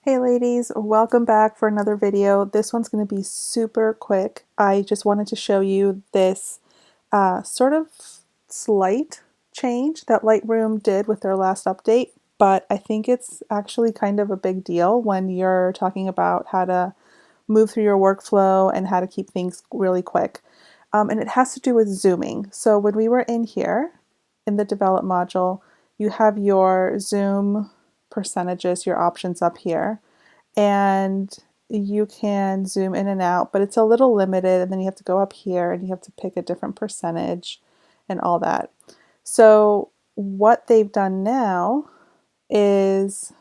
Hey ladies, welcome back for another video. This one's going to be super quick. I just wanted to show you this sort of slight change that Lightroom did with their last update, but I think it's actually kind of a big deal when you're talking about how to move through your workflow and how to keep things really quick. And it has to do with zooming. So when we were in here in the develop module, you have your zoom percentages, your options up here, and you can zoom in and out, but it's a little limited, and then you have to go up here and you have to pick a different percentage and all that. So what they've done now is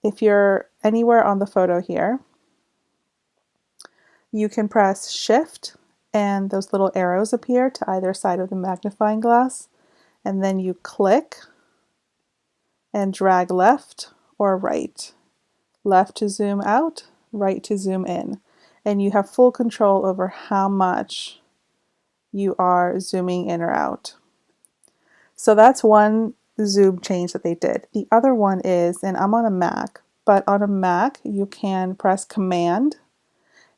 if you're anywhere on the photo here, you can press Shift and those little arrows appear to either side of the magnifying glass, and then you click and drag left or right. Left to zoom out, right to zoom in. And you have full control over how much you are zooming in or out. So that's one zoom change that they did. The other one is, and I'm on a Mac, but on a Mac you can press Command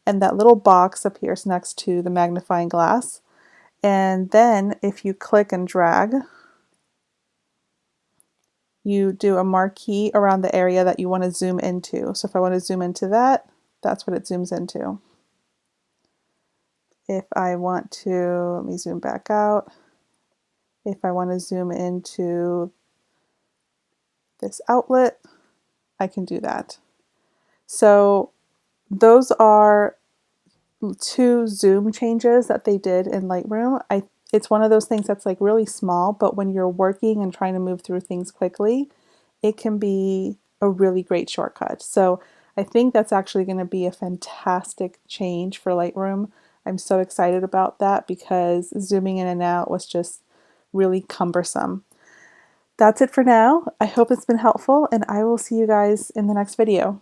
and that little box appears next to the magnifying glass. And then if you click and drag, you do a marquee around the area that you want to zoom into. So if I want to zoom into that, that's what it zooms into. If I want to, let me zoom back out. If I want to zoom into this outlet, I can do that. So those are two zoom changes that they did in Lightroom. It's one of those things that's like really small, but when you're working and trying to move through things quickly, it can be a really great shortcut. So I think that's actually going to be a fantastic change for Lightroom. I'm so excited about that because zooming in and out was just really cumbersome. That's it for now. I hope it's been helpful, and I will see you guys in the next video.